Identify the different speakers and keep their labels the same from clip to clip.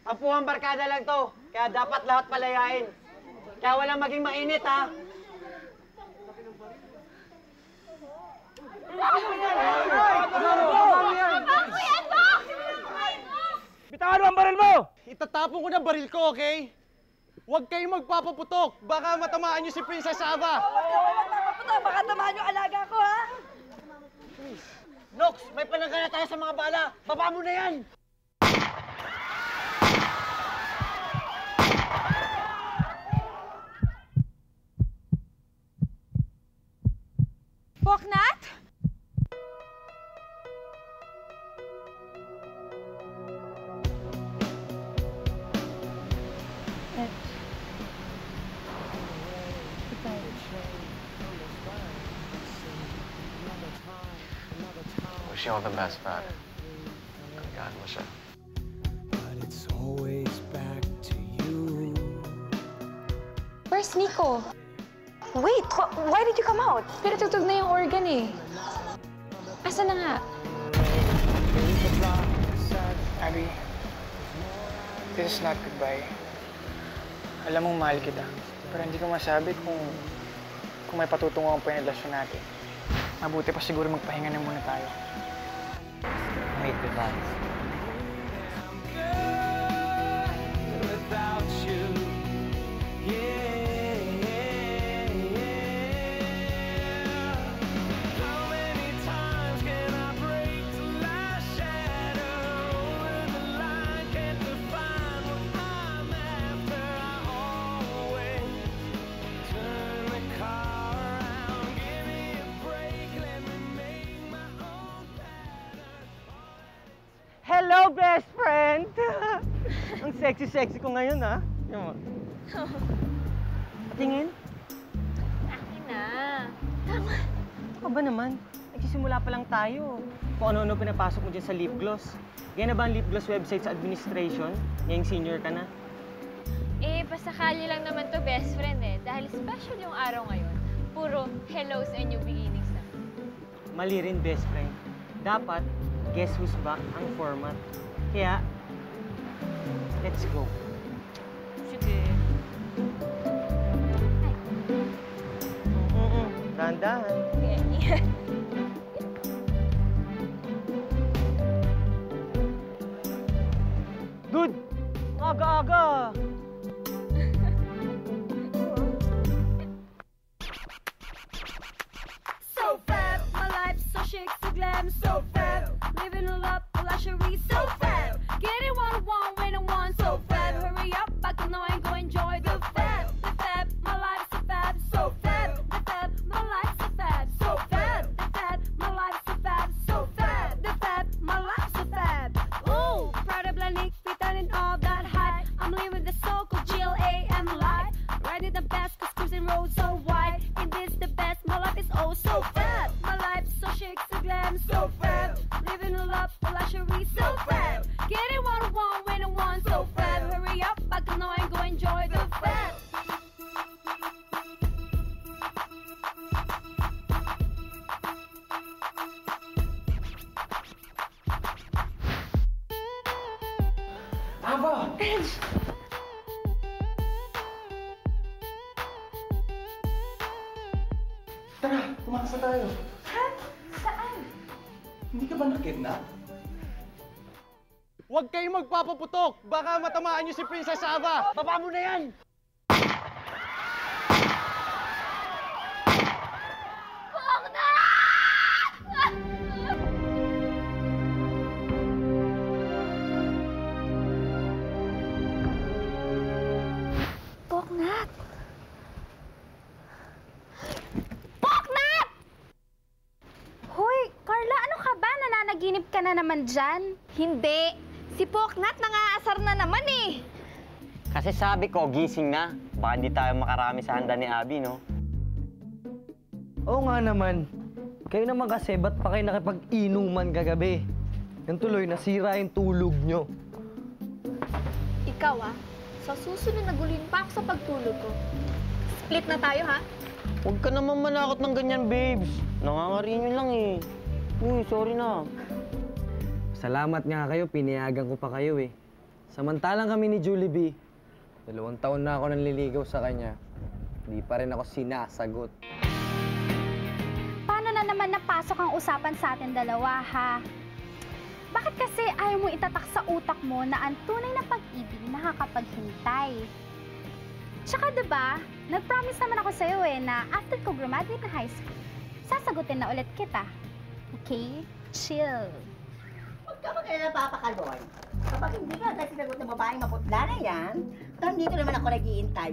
Speaker 1: Tampuhan barkada lang to, kaya dapat lahat palayain. Kaya walang maging mainit, ha?
Speaker 2: Bitawan mo ang baril mo!
Speaker 1: Itatapon ko na baril ko, okay? Huwag kayong magpapaputok. Baka matamaan niyo si Princess Ava.
Speaker 3: Magpapaputok, baka tamaan yung alaga ko, ha?
Speaker 1: Nox, may panangga na tayo sa mga bala. Baba mo na yan!
Speaker 3: Poknat?
Speaker 4: Wish you all the best, Pat. God bless you.
Speaker 5: But it's always back to you.
Speaker 6: Where's Nico? Wait, why did you come out? Pinatutog na yung organ eh. Asa na nga?
Speaker 2: Abby, this is not goodbye. Alam mong mahal kita, pero hindi ko masabi kung may patutunguhan pa yung relasyon natin. Mabuti pa siguro magpahinga na muna tayo.
Speaker 1: Wait, goodbye.
Speaker 5: Without you, yeah. How many times can I break the last shadow over the line? Can't define what I'm after. I always turn the car around. Give me a break, let me make my own pattern.
Speaker 1: Hello, best friend! Ang sexy-sexy ko ngayon, ha? Yan mo. Patingin?
Speaker 6: Akin na.
Speaker 1: Ano ba naman? Nagsisimula pa lang tayo. Kung ano-ano pinapasok mo dyan sa lip gloss. Yan na ba ang lip gloss website sa administration? Ngayong senior ka na?
Speaker 6: Eh, pasakali lang naman to, best friend eh. Dahil special yung araw ngayon. Puro hellos and new beginnings na.
Speaker 1: Mali rin, best friend. Dapat, guess who's back ang format. Kaya, let's go.
Speaker 6: Sige.
Speaker 1: Dahan-dahan.
Speaker 6: Okay.
Speaker 1: Dude! Aga-aga!
Speaker 3: So fab, my life so chic, so glam, so fab. Living all up, luxury, so fab. Getting what I want when I want, so fab. Hurry up, I can know and go enjoy the fab. The fab, my life so fab, so fab. The fab, my life so fab, so fab. The fab, my life so fab, so fab. The fab, my life so fab. Ooh, proud of Blanick, fit and all that hype. I'm living the so-called GLAM life. Riding the best, cause cruising roads so wide. In this the best, my life is oh so fab. My life so chic, so glam, so fab. Living all up, luxury, so fab. Getting what I want when I want, so fab. Hurry up, I can know and go enjoy the fab.
Speaker 2: Ava! Tara, tumakas na tayo.
Speaker 6: Ha? Saan?
Speaker 2: Hindi ka ba nakidnap?
Speaker 1: Huwag kayong magpapaputok! Baka matamaan niyo si Princess Ava! Baba mo na yan!
Speaker 6: Poknat! Poknat! Hoy, Carla, ano ka ba? Nananaginip ka na naman dyan? Hindi. Si Poknat nangaasar na naman eh.
Speaker 7: Kasi sabi ko, gising na. Baka hindi tayo makarami sa handa ni Abby, no?
Speaker 8: Oo nga naman. Kayo naman kasi, ba't pa kayo nakipag-inuman kagabi? Yung tuloy, nasira yung tulog nyo.
Speaker 6: Ikaw ah, sa susunod naguluhin pa ako sa pagtulog ko. Split na tayo ha?
Speaker 7: Huwag ka naman manakot ng ganyan, babes. Nangangarinyo lang eh. Uy, sorry na.
Speaker 8: Salamat nga kayo, pinayagan ko pa kayo eh. Samantalang kami ni Julie B, 2 taon na ako nanliligaw sa kanya. Hindi pa rin ako sinasagot.
Speaker 6: Paano na naman napasok ang usapan sa atin dalawa, ha? Bakit kasi ayaw mo itatak sa utak mo na ang tunay na pag-ibig nakakapaghintay? Tsaka diba, nag-promise naman ako sa'yo na after ko graduate na high school, sasagutin na ulit kita. Okay? Chill.
Speaker 9: Huwag ka mag-alala, Papa Kalboy. Kapag hindi ka agad sinagot ng babaeng maputla na yan, nandito naman ako nag-iintay.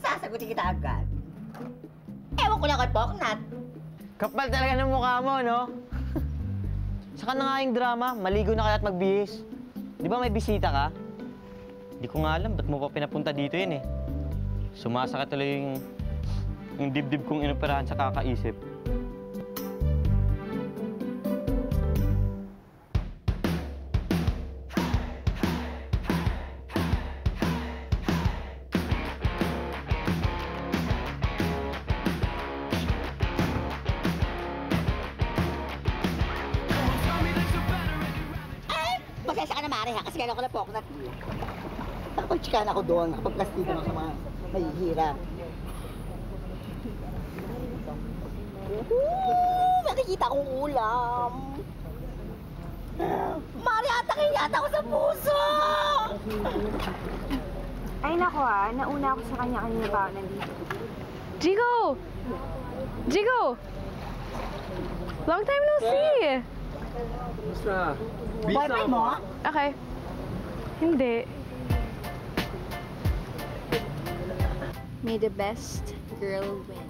Speaker 9: Sasagutin kita agad. Ewan ko lang kay Poknat.
Speaker 1: Kapal talaga ng mukha mo, no? Saka na nga yung drama, maligo na kaya at magbihis. Di ba may bisita ka? Di ko nga alam, ba't mo pa pinapunta dito yun eh. Sumasakit tuloy yung dibdib kong inoperahan sa kakaisip.
Speaker 9: Pasensya ka na, Mare, ha? Kasi gano'n ko na Poknat. Nakapag-chikahan ako doon, nakapag-plastikan ako sa mga mahihirap. Nakikita kong ulam. Mare, atakin yata ako sa puso!
Speaker 6: Ay nako nauna ako sa kanya kanina pa ako nandito. Jigo! Jigo! Long time no see!
Speaker 9: Boyfriend mo?
Speaker 6: Okay. Hindi. May the best girl win.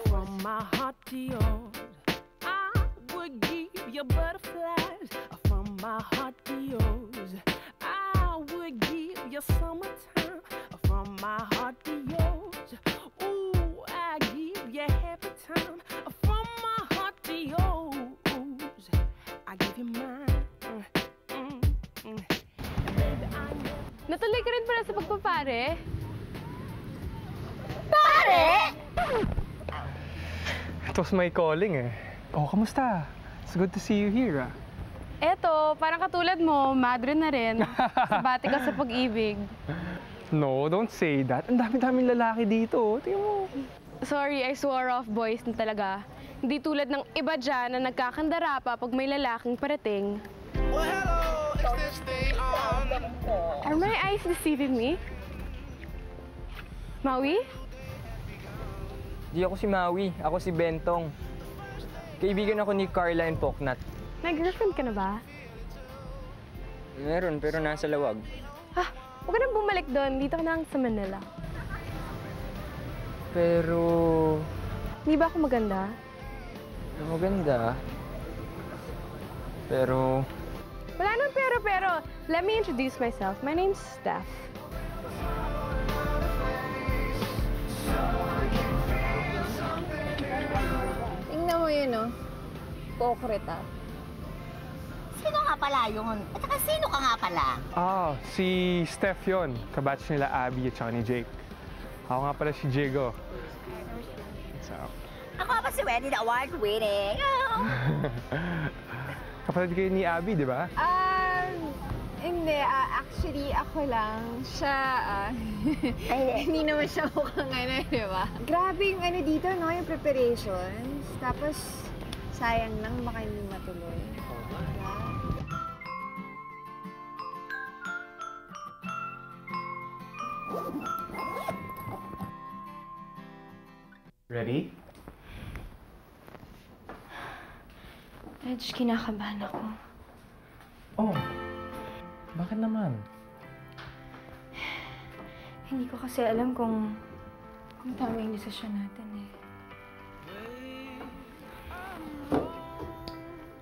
Speaker 5: From my heart to yours, I would give you butterflies. From my heart to yours, I would give you summertime. From my heart to yours, ooh, I give you happy time. From my heart to yours, I give you mine.
Speaker 6: Natuloy ka rin pala sa pagpapare?
Speaker 2: It was my calling eh. Oh, kamusta? It's good to see you here ah.
Speaker 10: Eto, parang katulad mo, madre na rin. Sabati ka sa pag-ibig.
Speaker 2: No, don't say that. Ang dami-daming lalaki dito. Tingnan mo.
Speaker 10: Sorry, I swore off boys na talaga. Hindi tulad ng iba dyan na nagkakandara pa pag may lalaking parating. Are my eyes deceiving me? Maui?
Speaker 11: Di ako si Maui, ako si Bentong. Kaibigan ako ni Carla and Poknat.
Speaker 10: Nag-girlfriend ka na ba?
Speaker 11: Meron, pero nasa lawag.
Speaker 10: Ah, huwag ka nang bumalik doon. Dito ka na lang sa Manila.
Speaker 11: Pero...
Speaker 10: Hindi ba ako maganda?
Speaker 11: maganda. Pero...
Speaker 10: Wala nang pero. Let me introduce myself. My name's Steph.
Speaker 6: Tingnan mo yun, no? Pokreta.
Speaker 9: Sino nga pala yun? At saka sino ka nga pala?
Speaker 2: Ah, si Steph yun. Kabatch nila Abby at saka ni Jake. Ako nga pala si Jigo. What's up?
Speaker 9: Ako nga pa si Wendy, the award-winning.
Speaker 2: Kapatid kayo ni Abby, di ba?
Speaker 6: Hindi. Actually, ako lang. Siya, hindi naman siya mukhang ano, di ba? Grabe yung ano dito, no? Yung preparations. Tapos, sayang lang baka hindi matuloy.
Speaker 2: Ready?
Speaker 10: Edge, kinakabahan ako.
Speaker 4: Oh, bakit naman?
Speaker 10: Hindi ko kasi alam kung tama yung desisyon natin eh.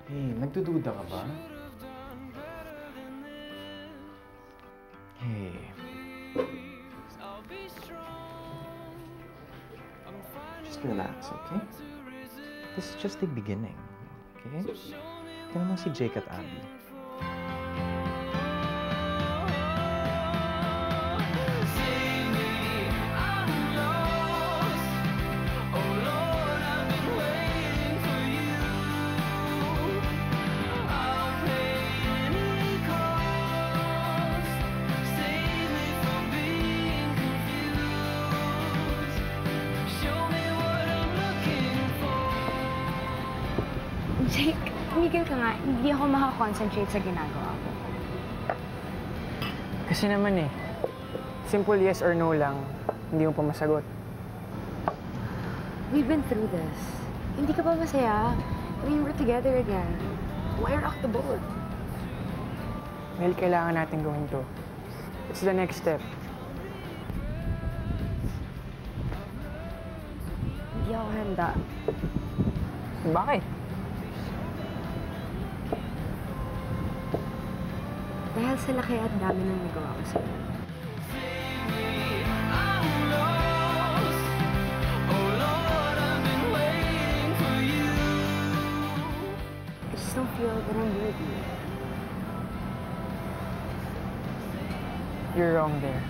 Speaker 4: Hey, nagdududa ka ba? Hey. Just relax, okay? This is just the beginning, okay? Tingnan mo si Jake at Abby.
Speaker 10: tumigil ka nga, hindi ako makakonsentrate sa ginagawa ko.
Speaker 2: Kasi naman eh, simple yes or no lang, hindi mo pa masagot.
Speaker 10: We've been through this. Hindi ka ba masaya? I mean, we're together again. Why rock the boat?
Speaker 2: Well, kailangan natin gawin to. It's the next step.
Speaker 10: Hindi ako handa.
Speaker 2: Bakit?
Speaker 10: Dahil sa laki at dami ng nagawa ko sa'yo. I just don't feel that I'm worthy.
Speaker 2: You're wrong there.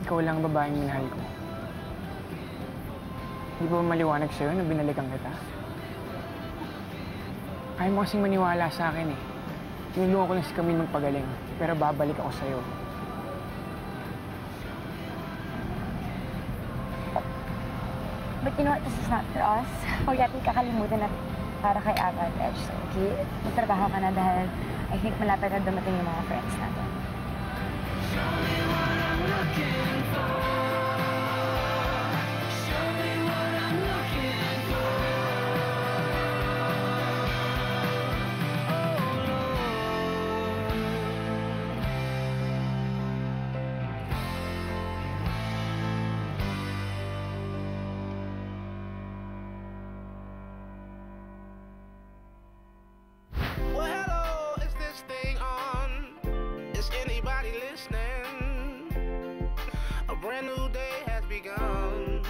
Speaker 2: Ikaw lang ang babaeng minahal ko. Di ba maliwanag sa'yo na binalikan kita? Ayaw mo kasing maniwala sa akin eh. Tinulungan ko lang si Camille magpagaling, pero babalik ako sa'yo.
Speaker 10: But you know what? This is not for us. Huwag natin kakalimutan na para kay Advantage. So, okay, magtrabaho ka na dahil I think malapit na dumating yung mga friends natin.
Speaker 5: Well, hello, is this thing on? Is anybody listening? A brand new day has begun.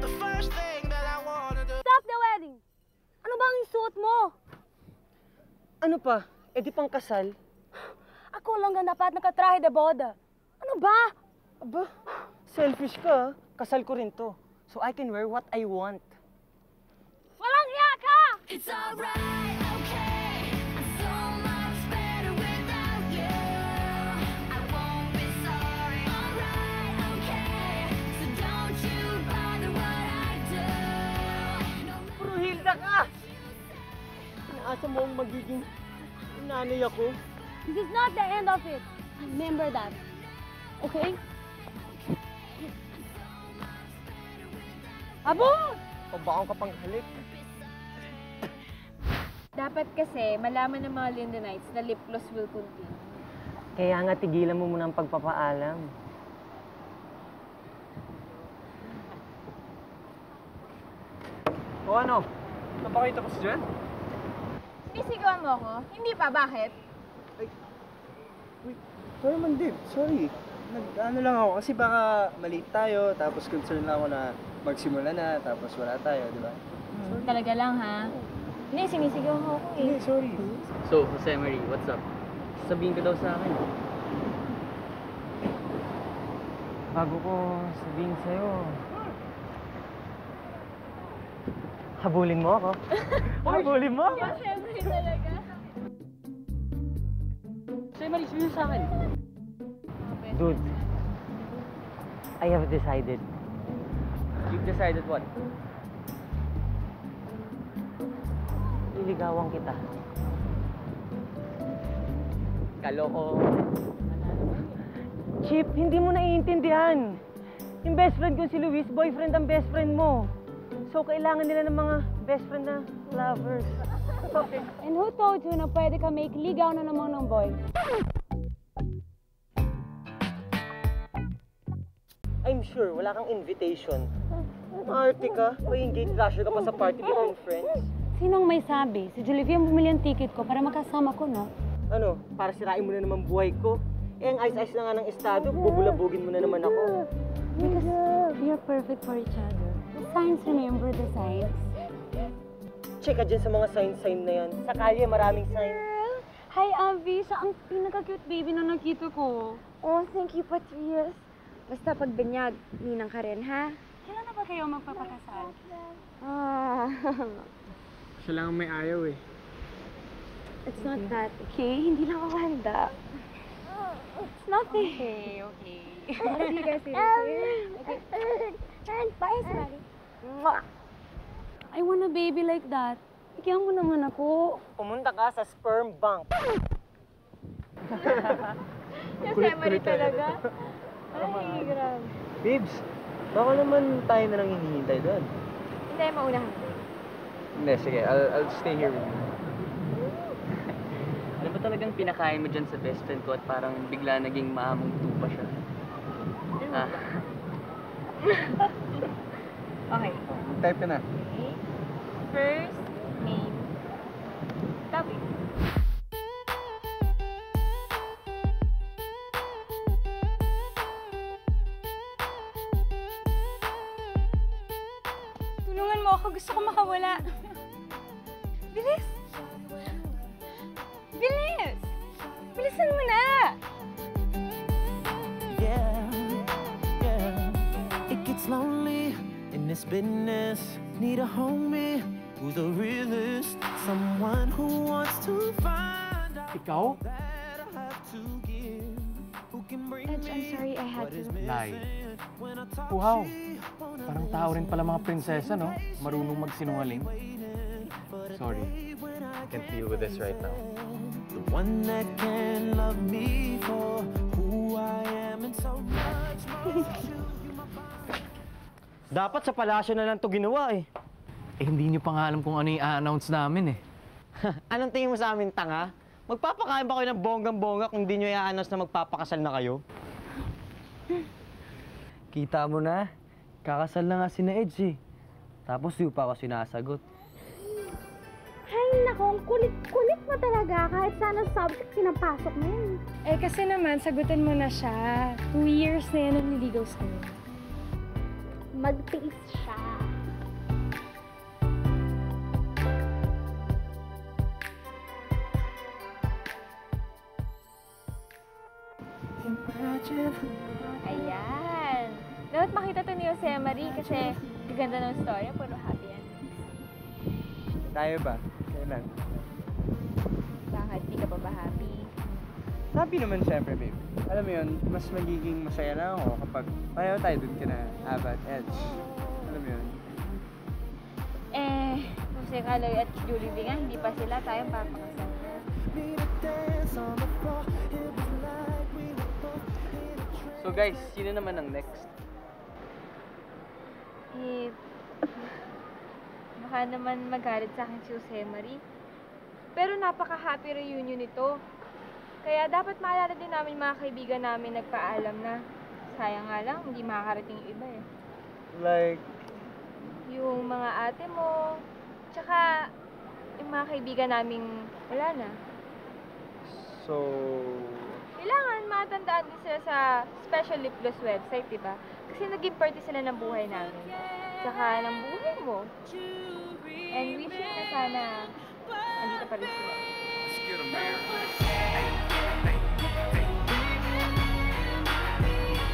Speaker 5: The first thing that I wanna do.
Speaker 3: Stop the wedding! Ano ba ang isuot mo?
Speaker 1: Ano pa? Eh di pang kasal.
Speaker 3: Ako lang ang dapat nakatrahe de boda. Ano ba?
Speaker 1: Aba, selfish ka. Kasal ko rin to. So I can wear what I want.
Speaker 3: Walang hiya ka!
Speaker 12: It's alright, okay. I'm so much better without you. I won't be sorry. Alright, okay. So don't you bother what I do.
Speaker 1: Puro Hilda ka! Inaasa mo ang magiging nanay ako?
Speaker 3: This is not the end of it. Remember that. Okay? Abo!
Speaker 1: Pabaong ka pang halik.
Speaker 10: Dapat kasi malaman ng mga Lindenites na lip gloss will continue.
Speaker 1: Kaya nga tigilan mo muna ang pagpapaalam.
Speaker 11: O ano? Napakita ko si Jen?
Speaker 10: Sinisigawan mo ako? Hindi pa, bakit?
Speaker 4: Sorry man, Dave. Sorry. Nag-ano lang ako kasi baka mali tayo, tapos concern lang ako na magsimula na, tapos wala tayo, di ba?
Speaker 10: Talaga lang, ha? Hindi, sinisigawan mo ako eh.
Speaker 4: Hindi, sorry.
Speaker 1: So, Jose Marie, what's up? Sabihin ka daw sa akin. Bago ko sabihin sa'yo, habulin mo ako. Habulin mo ako.
Speaker 10: Siyempre talaga.
Speaker 1: Jose Marie, sabihin sa akin. Dude, I have decided. You've decided what? Liligawan kita. Kaloko. Chip, hindi mo naiintindihan. Yung best friend ko si Luis, boyfriend ang best friend mo. So, kailangan nila ng mga best friend na lovers.
Speaker 3: And who told you na pwede ka make ligaw na naman ng boy?
Speaker 1: I'm sure, wala kang invitation. Arte ka, may engage crasher ka pa sa party between friends.
Speaker 3: Sinong may sabi? Si Jolivia ang bumili ang ticket ko para makasama ko, no?
Speaker 1: Ano, para sirain mo na naman buhay ko. Eh, ang ice-ice na nga ng estado, bubulabugin mo na naman ako.
Speaker 3: Because we are perfect for each other. The signs, remember the signs?
Speaker 1: Check ka dyan sa mga sign-sign na yan. Sa kalye, maraming sign.
Speaker 3: Hi, Avi. Siya ang pinaka-cute baby na nakita ko.
Speaker 10: Oh, thank you, Patrias. Basta pag binyag, ninang ka rin, ha?
Speaker 3: Kailan na ba kayo magpapakasal?
Speaker 10: Ah,
Speaker 2: Siya lang ang may ayaw eh.
Speaker 10: it's not that, okay? Hindi lang ako handa.
Speaker 3: It's nothing.
Speaker 10: Okay, okay. Love you guys later. Okay. Bye, Smiley. Mwah! I want a baby like that. Bigyan mo naman ako.
Speaker 1: Pumunta ka sa sperm bank.
Speaker 10: Yosemite talaga. Ay, grabe.
Speaker 4: Babes, baka naman tayo na lang hinihintay doon.
Speaker 10: Hindi, maunahan ko.
Speaker 4: Hindi, sige. I'll stay here with you.
Speaker 13: Ano ba talagang pinakain mo dyan sa best friend ko at parang bigla naging maamong tupa siya? Ah.
Speaker 10: Okay.
Speaker 4: Type ka na.
Speaker 10: First name. Tabi. Tulungan mo ako. Gusto ko makawala. Bilis! Bilis! Bilisan mo na!
Speaker 5: It gets lonely in this business. Need a homie who's the realest. Someone who wants to find out.
Speaker 14: Ikaw?
Speaker 5: That I have to give. Who can bring
Speaker 10: Edge, I'm sorry I had to.
Speaker 14: Lai. Uhaw. Parang tao rin pala mga prinsesa, no? Marunong magsinungaling. Sorry. I can't deal with this right now.
Speaker 5: The one that can love me for who I am and so much more.
Speaker 1: Dapat sa palasyo na lang to ginawa eh.
Speaker 14: Eh, hindi nyo pa nga alam kung ano yung a-announce namin eh.
Speaker 1: Anong tingin mo sa amin, tanga? Magpapakain ba kayo ng bonggang-bongga kung di nyo i-announce na magpapakasal na kayo?
Speaker 8: Kita mo na, kakasal na nga si na Edge eh. Tapos di pa ako sinasagot.
Speaker 6: Ay, nako, ang kulit-kulit mo talaga. Kahit sana subject, pinapasok mo yun.
Speaker 10: Eh, kasi naman, sagutin mo na siya. 2 years na yan ang niligaw sa'yo.
Speaker 6: Magtiis siya.
Speaker 10: Ayan. Dapat makita to ni Jose Marie kasi ganda ng story. Puro happy ending.
Speaker 4: Tayo ba? Kailan?
Speaker 10: Bakit? Di ka pa ba happy?
Speaker 4: Happy naman siyempre, babe. Alam mo yun, mas magiging masaya lang ako kapag pareho tayo dun kina Ava at Edge. Alam mo yun?
Speaker 10: Eh, Jose Caloy at Julie B nga, hindi pa sila tayong papakasal.
Speaker 13: So guys, sino naman ang next?
Speaker 10: Eh, baka naman magalit sa akin si Jose Marie. Pero napaka-happy reunion nito. Kaya dapat maalala din namin mga kaibigan namin nagpaalam na. Sayang nga lang, hindi makakarating yung iba eh.
Speaker 4: Like,
Speaker 10: Yung mga ate mo, tsaka yung mga kaibigan naming wala na.
Speaker 4: so...
Speaker 10: Kailangan matandaan din sila sa Special Lip Gloss website, di ba? Kasi naging party sila ng buhay namin. Tsaka ng buhay mo. And wishing na sana andito pa rin sila.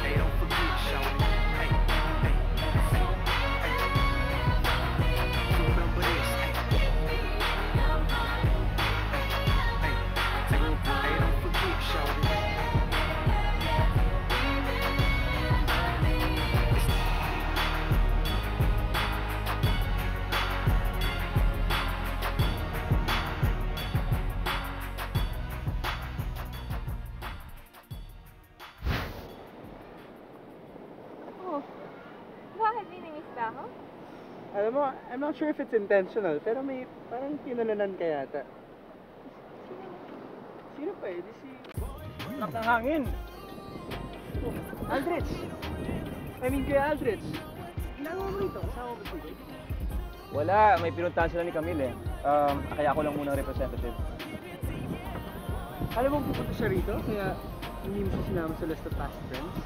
Speaker 5: Hey, don't forget, shawty. Hey, hey, hey, hey. Remember this. Hey, hey, don't forget, shawty.
Speaker 10: Oh, bakit dinimiss ba ako?
Speaker 4: Alam mo, I'm not sure if it's intentional, pero may parang kinalanan ka yata. Sino pa eh? Di si... Lak ng hangin! Oh, Aldrich! I mean, Kuya Aldrich! Ginagawa mo rito? Kasama mo ba si Jake?
Speaker 11: Wala, may pinuntahan sila ni Camille eh. Kaya ako lang muna ang representative.
Speaker 4: Alam mo pupunta siya rito, kaya hindi mo siya sinama sa list of past friends.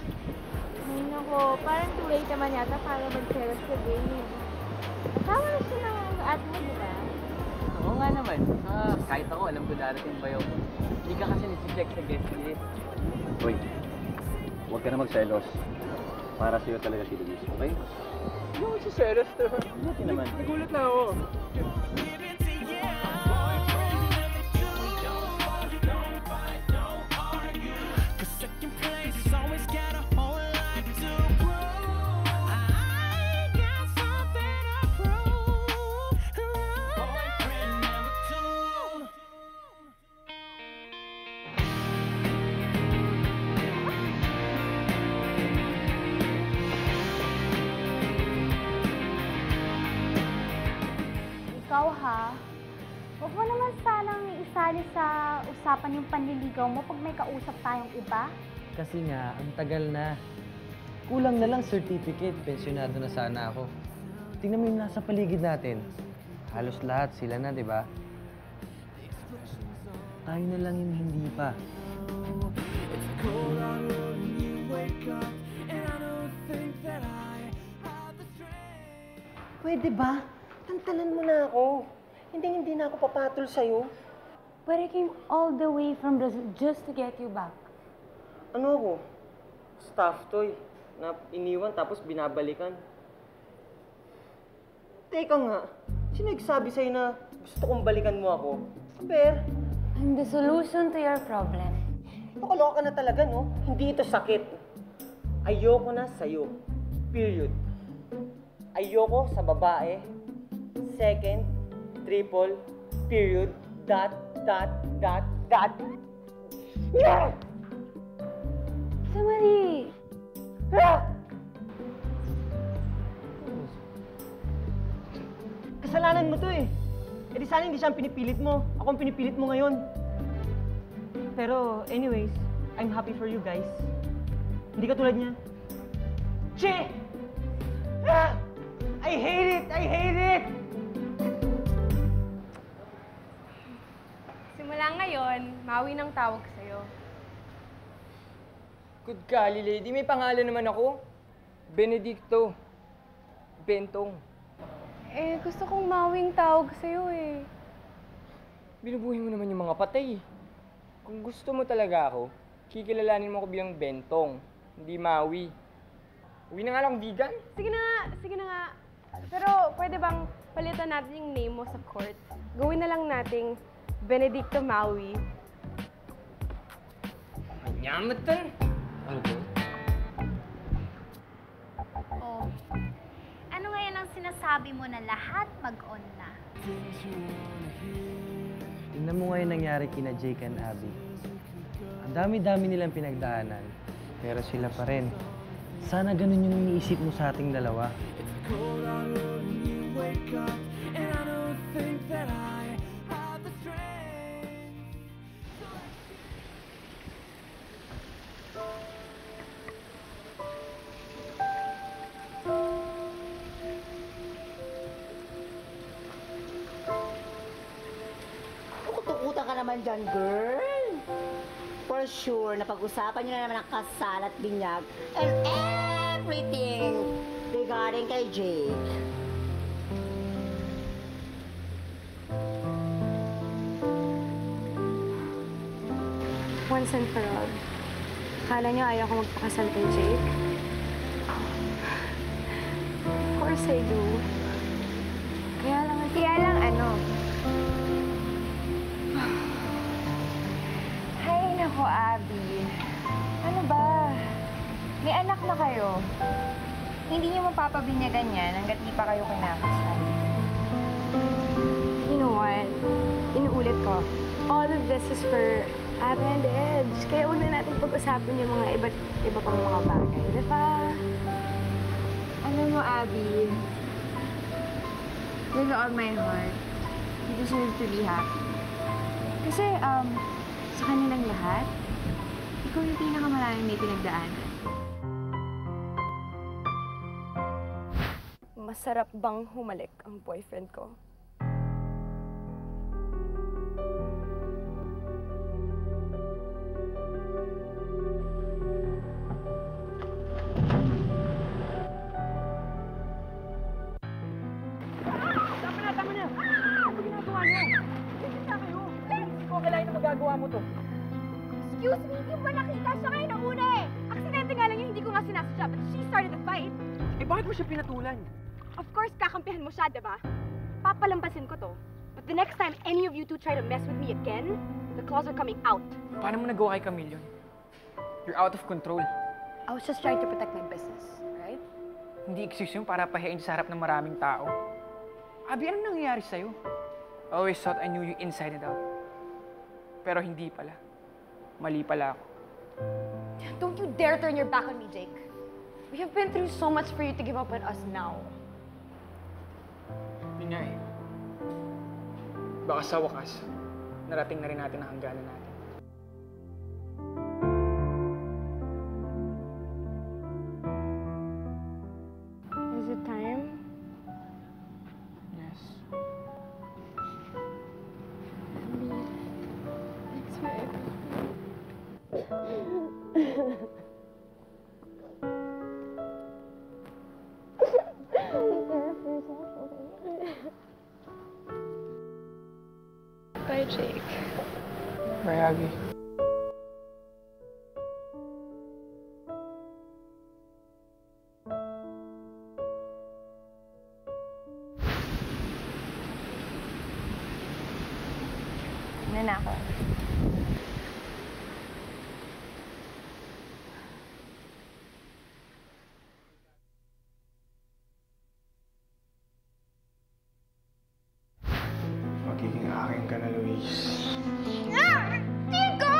Speaker 10: Ay nako, parang too late naman yata para mag-selos sa game. Kasama na siya ng ate mo, di ba?
Speaker 13: Oo nga naman. Kahit ako, alam ko darating ba yun. Hindi ka kasi nisi-check sa guest list.
Speaker 11: Uy, huwag ka na magselos. Para sa'yo talaga si Luis, okay?
Speaker 4: Hindi ako si Ceres, pero
Speaker 11: Buti naman.
Speaker 4: nagulat na ako.
Speaker 5: Second place has always got a whole lot to prove. I got something to prove.
Speaker 6: ha. Huwag mo naman sanang isali sa usapan yung panliligaw mo pag may kausap tayong iba.
Speaker 8: Kasi nga, ang tagal na. Kulang na lang certificate, pensyonado na sana ako. Tingnan mo yung nasa paligid natin. Halos lahat sila na, di ba? Tayo na lang yung hindi pa.
Speaker 1: Pwede ba? Tantanan mo na ako. Hindi na ako papatol sa'yo.
Speaker 10: But I came all the way from Brazil just to get you back.
Speaker 1: Ano ako? Staff toy na iniwan tapos binabalikan. Teka nga, sino nagsabi sa'yo na gusto kong balikan mo ako? Per,
Speaker 10: I'm the solution to your problem.
Speaker 1: nakaloka ka na talaga, no? Hindi ito sakit. Ayoko na sa'yo. Period. Ayoko sa babae. Second, triple, period, dot.
Speaker 10: Samari!
Speaker 1: Kasalanan mo to eh. E di sana hindi siya ang pinipilit mo. Ako ang pinipilit mo ngayon. Pero anyways, I'm happy for you guys. Hindi ka tulad niya. Che! Ah! I hate it! I hate it!
Speaker 10: Simula ngayon, Maui nang tawag sa'yo.
Speaker 2: Good golly, lady. May pangalan naman ako. Benedicto. Bentong.
Speaker 10: Eh, gusto kong Mauing tawag sa'yo eh.
Speaker 2: Binubuhay mo naman yung mga patay. Kung gusto mo talaga ako, kikilalanin mo ako bilang Bentong, hindi Maui. Uwi na nga lang, vegan.
Speaker 10: Sige na nga. Pero pwede bang palitan natin yung name mo sa court? Gawin na lang nating Benedicto Maui.
Speaker 2: Manyamatan! Ano to?
Speaker 6: Oh. Ano ngayon ang sinasabi mo na lahat mag-on na?
Speaker 8: Tingnan mo ngayon nangyari kina Jake and Abby. Ang dami-dami nilang pinagdaanan, pero sila pa rin. Sana ganun yung iniisip mo sa ating dalawa.
Speaker 9: Tukutan ka naman dyan, girl. For sure, napag-usapan niyo na naman ang kasal at binyag and everything regarding kay Jake.
Speaker 10: Once and for all. Akala niyo ayaw ko magpakasal kay Jake? Of course I do. Kaya lang ano? Hay nako, Abby. Ano ba? May anak na kayo. Hindi niyo mapapabinyagan yan hanggat di pa kayo kinakasal. You know what? Inuulit ko. All of this is for Abby and Edge. Kaya una natin pag-usapan yung mga iba pang mga bagay. Diba? Alam mo, Abby, with all my heart, you deserve to be happy. Kasi, sa kanilang lahat, ikaw yung pinakamaraming may pinagdaanan. Masarap bang humalik ang boyfriend ko?
Speaker 2: Tama na! Ano ginagawa niyo? Hindi na kayo. Hindi ko akalain na magagawa mo to.
Speaker 10: Excuse me, hindi mo ba nakita siya ngayon ang una eh? Aksidente nga lang yung hindi ko nga sinasadya, but she started the fight.
Speaker 2: Eh, bakit mo siya pinatulan?
Speaker 10: Of course, kakampihan mo siya, diba? Papalampasin ko to. But the next time any of you two try to mess with me again, the claws are coming out.
Speaker 2: Paano mo nagawa kay Camille yun? You're out of control.
Speaker 10: I was just trying to protect my business, right?
Speaker 2: Hindi excuse yun para pahiyain sa harap ng maraming tao. Abby, anong nangyayari sa'yo? I always thought I knew you inside and out. Pero hindi pala. Mali pala ako.
Speaker 10: Don't you dare turn your back on me, Jake. We have been through so much for you to give up on us now.
Speaker 2: Yun nga eh. baka sa wakas, narating na rin natin ang hangganan natin.
Speaker 10: Is it time?
Speaker 2: Yes.
Speaker 10: Thanks for everything. Bye, Jake.
Speaker 2: Bye, Aggie.
Speaker 10: Ano na ako?
Speaker 2: Magiging akin ka na, Luis.
Speaker 10: Chico!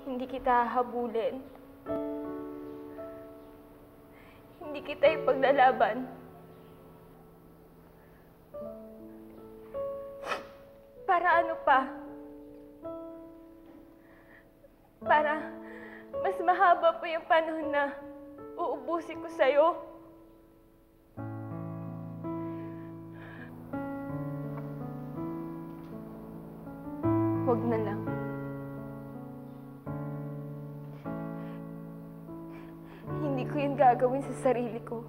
Speaker 10: Hindi kita habulin. Hindi kita ipaglalaban. Para ano pa? Para mas mahaba pa yung panahon na uubusin ko sa'yo. Huwag na lang. Hindi ko yun gagawin sa sarili ko.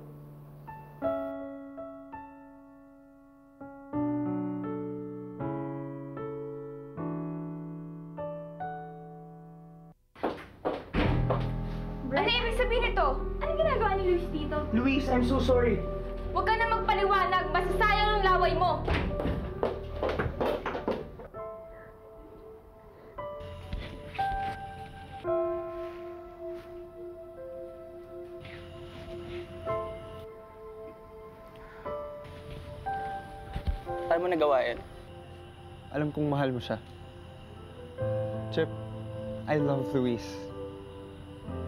Speaker 10: Ano ibig sabihin nito? Anong ginagawa ni Luis dito?
Speaker 2: Luis, I'm so sorry.
Speaker 10: Huwag ka na magpaliwanag. Masasayang ang laway mo.
Speaker 13: Paano mo nagawa yan?
Speaker 14: Alam kong mahal mo siya. Chip, I love Luis.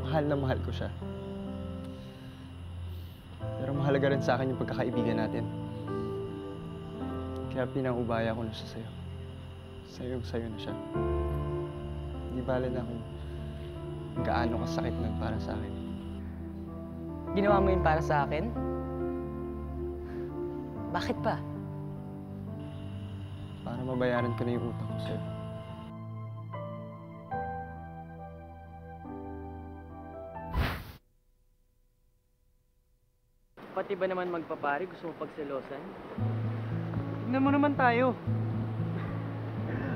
Speaker 14: Mahal na mahal ko siya. Pero mahalaga rin sa akin yung pagkakaibigan natin. Kaya pinangubaya ko na siya sa'yo. Sa'yo na siya. Di bale na kung gaano kasakit nun para sa akin.
Speaker 13: Ginawa mo yun para sa akin? Bakit pa?
Speaker 14: Para mabayaran ko na yung utang ko sa'yo.
Speaker 13: Pati ba naman magpapari? Gusto mo pagselosan?
Speaker 14: Tignan mo naman tayo.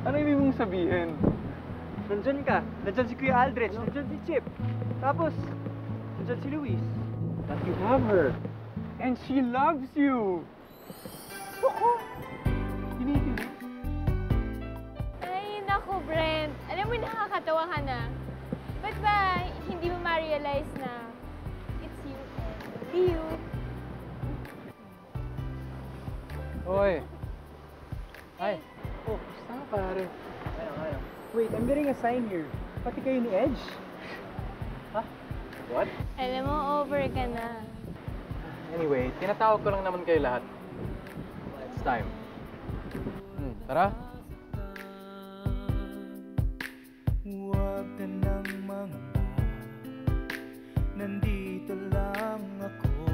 Speaker 14: Ano ibig mong sabihin? Nandyan ka. Nandyan si Kuya Aldrich. Nandyan si Chip. Tapos, nandyan si Luis. But you have her. And she loves you. Ako. Tiniti mo.
Speaker 10: Ay, naku, Brent. Alam mo, nakakatawa ka na. Ba't ba hindi mo ma-realize na it's you and only you?
Speaker 14: Hoy. Hi. Oh, basta ka, pare. Ayaw. Wait, I'm getting a sign here. Pati kayo ni Edge? Ha? What?
Speaker 10: Alam mo, over ka na.
Speaker 14: Anyway, tinatawag ko lang naman kayo lahat. It's time. Tara.
Speaker 5: Huwag ka nang mangamba, nandito lang ako.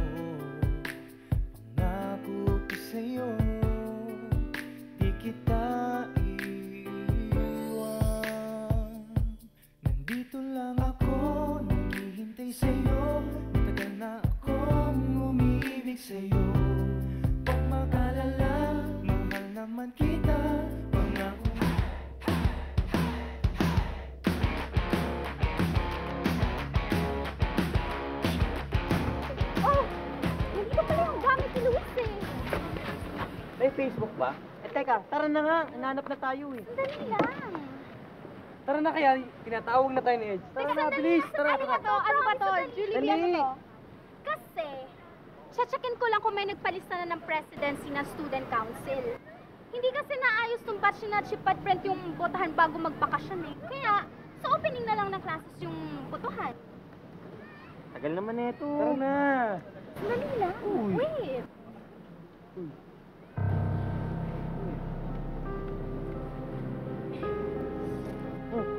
Speaker 5: Pangako ko sa'yo, di kita iiwan. Nandito lang ako, naghihintay sa'yo. Matagal na akong umiibig sa'yo. Huwag mag-alala, mahal naman kita. Pangako.
Speaker 6: Oh! Nandito pala yung gamit ni Luis eh.
Speaker 13: May Facebook ba?
Speaker 4: Teka, tara na nga. Nanap na tayo eh.
Speaker 6: Dali lang.
Speaker 4: Tara na kaya, tinatawag na tayo ni Edge. Tara na, bilis. Tara,
Speaker 6: Ano ba to? Ano ba to? Julie,
Speaker 4: Dali.
Speaker 6: ano to? Kasi, checkin ko lang kung may nagpalista na ng presidency ng student council. Hindi kasi naayos nung batch na chip at print yung botahan bago magbakasyon eh. Kaya, sa opening na lang ng classes yung botohan.
Speaker 1: Tagal naman na ito.
Speaker 4: Tara na.
Speaker 6: Dali lang. Wait.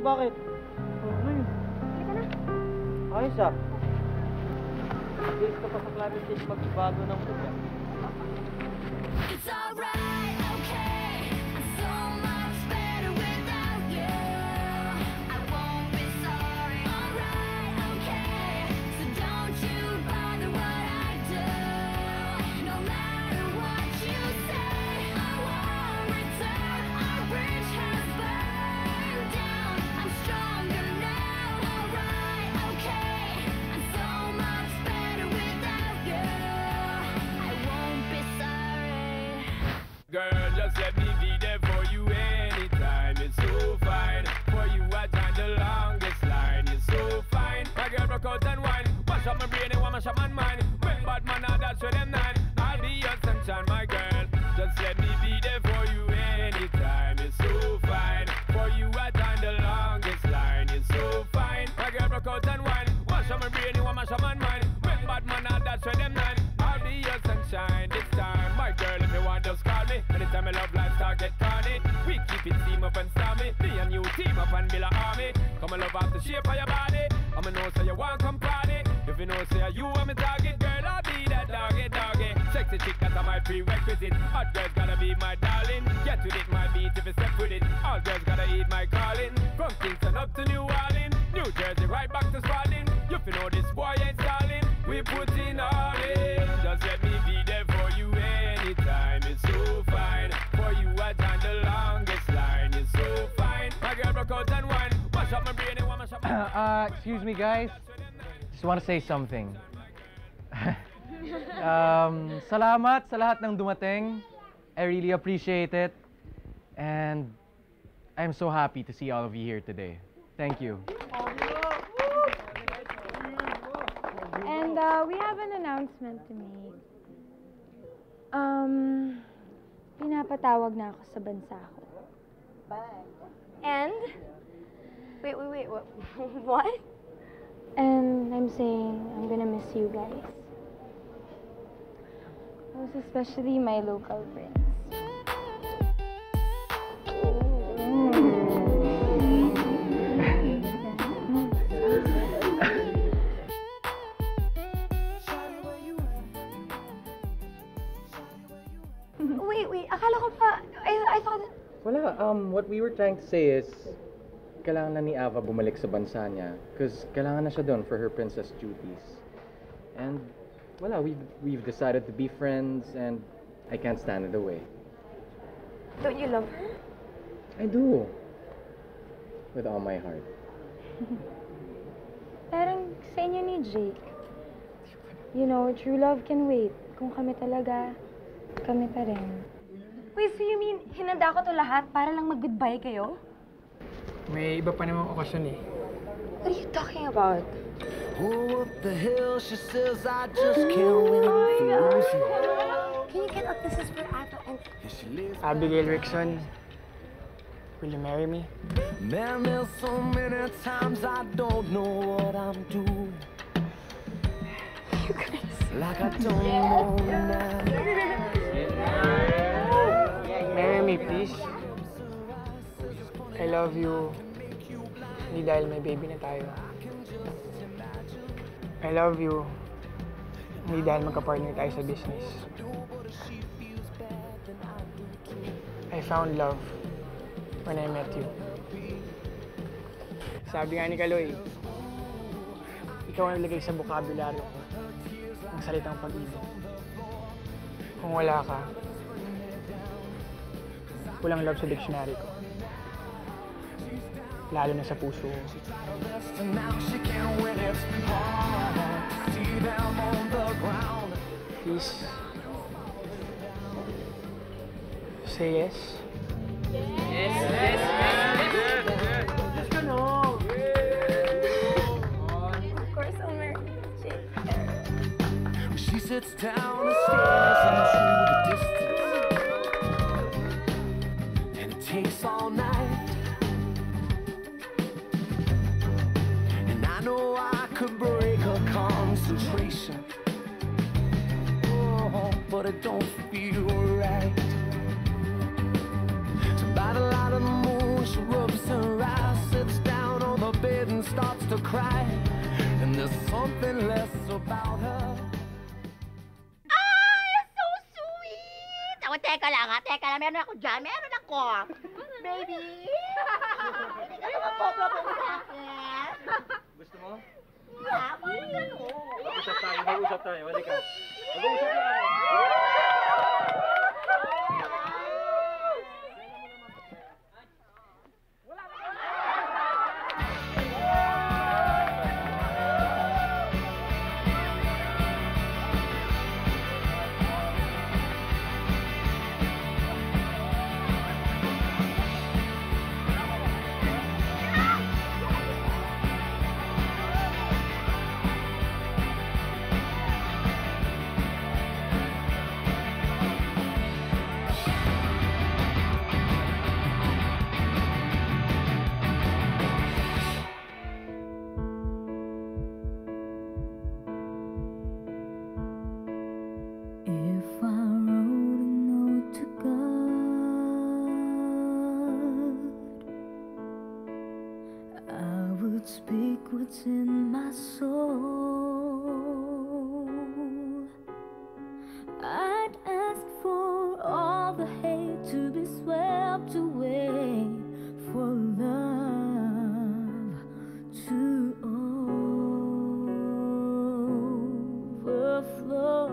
Speaker 4: Bakit? Ano yun?
Speaker 6: Halika na.
Speaker 4: Ayos ah. Bilis ka pa sa climate change magbago ng buka.
Speaker 12: It's alright, okay. I'm so much better without you. I won't be sorry. Alright, okay. So don't you bother what I do. No matter what you say, I won't return. Our bridge has burned down. I'm stronger now. Alright, okay. I'm so much better without you. I won't be sorry.
Speaker 5: Girl, just let me be there for you anytime. It's so fine. For you, I done the longest line. You're so fine. My girl, broke out and wine. Mash up my brain and mash up my mind. When bad man, I dance with them nine. I'll be your sunshine, my girl. Just let me be there for you anytime. It's so fine. For you, I done the longest line. You're so fine. My girl, broke out and wine. Mash up my brain and mash up my mind. When bad man, I dance with them nine. I'll be your sunshine this time, my girl. If you want, just call me. Anytime I love life start get corny. We keep it steam up and stormy. Me and you team up and build a army. Come and love off the shape of your body. I'ma know say you want come party. If you know say you want me target, girl, I'll be that doggy doggy. Sexy chick, that's my prerequisite. Hot girls gotta be my darling. Get with it, my beat if you step with it. All girls gotta eat my calling. From Kingston up to New Orleans, New Jersey right back to Spalding. You know this boy ain't stalling. We put in all in. Just let me be there for you anytime. It's so fine. For you, I done the longest line. It's so fine. My girl broke out and wine. Mash up my brain and mash up my...
Speaker 8: Excuse me, guys. Just want to say something. Salamat sa lahat ng dumating. I really appreciate it. And I'm so happy to see all of you here today. Thank you.
Speaker 10: And we have an announcement to make. Pinapatawag na ako sa bansa ko.
Speaker 15: And? Wait, what?
Speaker 10: And I'm saying I'm gonna miss you guys. Most especially my local friends.
Speaker 15: Wait, akala ko pa, I thought...
Speaker 8: Wala, what we were trying to say is, kailangan na ni Ava bumalik sa bansa niya because kailangan na siya doon for her princess duties. And, wala, we've decided to be friends and I can't stand it away.
Speaker 15: Don't you love her?
Speaker 8: I do. With all my heart.
Speaker 10: Parang sa inyo ni Jake. You know, true love can wait. Kung kami talaga, kami pa rin.
Speaker 15: Wait, so you mean, hinanda ko to lahat para lang mag-goodbye kayo?
Speaker 2: May iba pa namang okasyon eh.
Speaker 15: What are you talking about?
Speaker 5: Oh, up the hill, she says I just can't win.
Speaker 15: Can you get up? This is for Ava and...
Speaker 2: Abigail Rickson, will you marry me?
Speaker 5: Man, there's so many times I don't know what I'm doing.
Speaker 15: You guys.
Speaker 5: Like I don't know now.
Speaker 2: Marry me, please. I love you. Hindi dahil may baby na tayo. I love you. Hindi dahil magka-partner tayo sa business. I found love when I met you. Sabi nga ni Kaloy, ikaw ang nilagay sa vocabulary ko ang salitang pag-ibig. Kung wala ka, walang love sa dictionary ko. Lalo na sa puso ko. Please, Say yes?
Speaker 4: Just ka no.
Speaker 15: Of course, Omer.
Speaker 5: She sits down the stairs into the distance, and it takes all night. And I know I could break her concentration, oh, but it don't feel right. So by the light of the moon, she rubs her eyes, sits down on the bed and starts to cry. And there's something less about her.
Speaker 9: Ako, teka lang, meron ako dyan, meron ako. Baby! Hindi ka naman po sa akin.
Speaker 4: Gusto mo?
Speaker 9: Yeah, parang gano'n.
Speaker 4: Mag-usap tayo. Halika. Mag-usap tayo.
Speaker 12: If I wrote a note to God, I would speak what's in my soul. I'd ask for all the hate to be swept away, for love to overflow.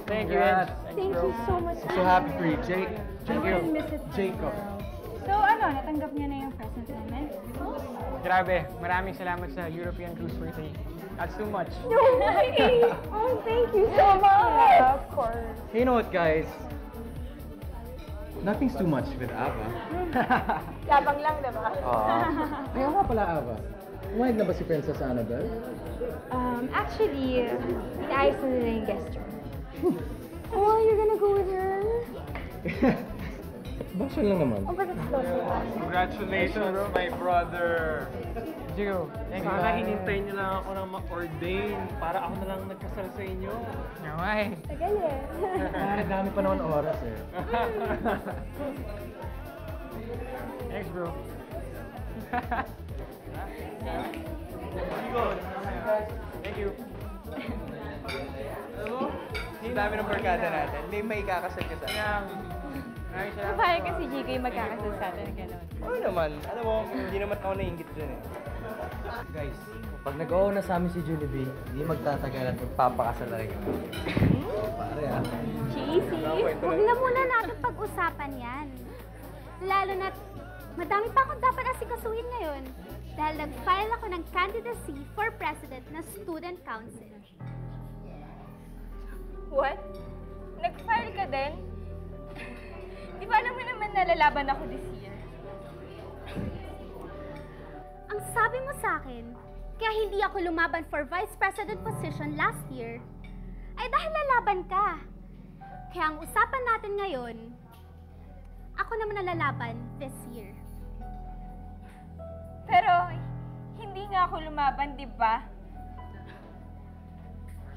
Speaker 4: Thank you,
Speaker 15: Thank you so much.
Speaker 8: So happy for you, Jake.
Speaker 15: I will miss it.
Speaker 8: Jacob.
Speaker 15: So natanggap niya na yung present namin?
Speaker 2: Grabe, maraming salamat sa European Cruise for Italy. That's too much.
Speaker 15: No way! Oh, thank you so much! Yeah, of course.
Speaker 8: You know what, guys? Nothing's too much with Ava.
Speaker 15: Labang lang, diba?
Speaker 8: Kaya nga pala, Ava. Umayag na ba si Princess Annabelle?
Speaker 15: Actually, inaayos na nila yung guest room. Oh, you're gonna go with her?
Speaker 8: Basya lang naman.
Speaker 15: Oh, but it's close to us.
Speaker 14: Congratulations, my brother.
Speaker 2: Jiro, thank you.
Speaker 14: Sana hinintay niyo lang ako na ma-ordain para ako na lang nagkasal sa inyo.
Speaker 2: Naway.
Speaker 15: Tagal eh.
Speaker 8: Dami pa naman oras eh.
Speaker 2: Thanks, bro. Thank you. Alam mo, ang dami ng barkada natin. May ikakasal ka sa akin.
Speaker 10: Kapag kasi GK magkakasal sa atin, gano'n.
Speaker 2: Oo naman. Alam mo, hindi naman ako nainggit dyan eh.
Speaker 14: Guys, pag nag-oo na sa amin si Jollibee, hindi magtatagal at magpapakasal na rin kami. Pare ah.
Speaker 6: Cheesy! Huwag na muna natin pag-usapan yan. Lalo na't madami pa akong dapat asikasuhin ngayon dahil nag-file ako ng candidacy for president ng student council.
Speaker 10: What? Nag-file ka din? Di ba alam mo naman nalalaban ako this year?
Speaker 6: Ang sabi mo sa akin, kaya hindi ako lumaban for vice president position last year, ay dahil lalaban ka. Kaya ang usapan natin ngayon, ako naman ang lalaban this year.
Speaker 10: Pero, hindi nga ako lumaban, di ba?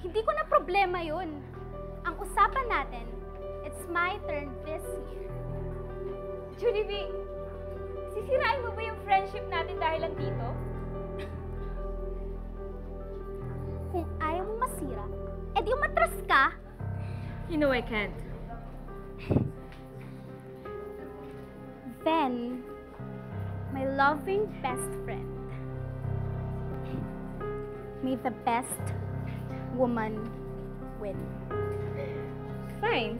Speaker 6: Hindi ko na problema yun. Ang usapan natin, it's my turn this year.
Speaker 10: Jollibee, sisirain mo ba yung friendship natin dahil lang dito?
Speaker 6: Kung ayaw mo masira, edi umatras ka.
Speaker 10: You know I can't.
Speaker 6: Then, my loving best friend, may the best woman win.
Speaker 10: Fine.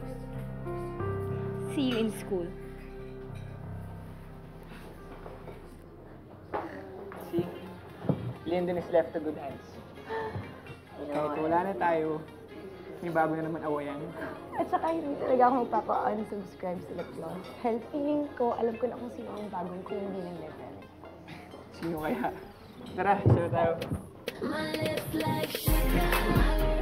Speaker 10: See you in school.
Speaker 2: See? Lyndon is left to good hands. Kahit wala na tayo, may bago na naman awayan.
Speaker 15: At saka hindi talaga ako magpapa-unsubscribe sa Lipgloss. Dahil feeling ko, alam ko na kung sino ang bagong queen ng level.
Speaker 2: Sino kaya? Tara, sino tayo?
Speaker 12: My lips like sugar.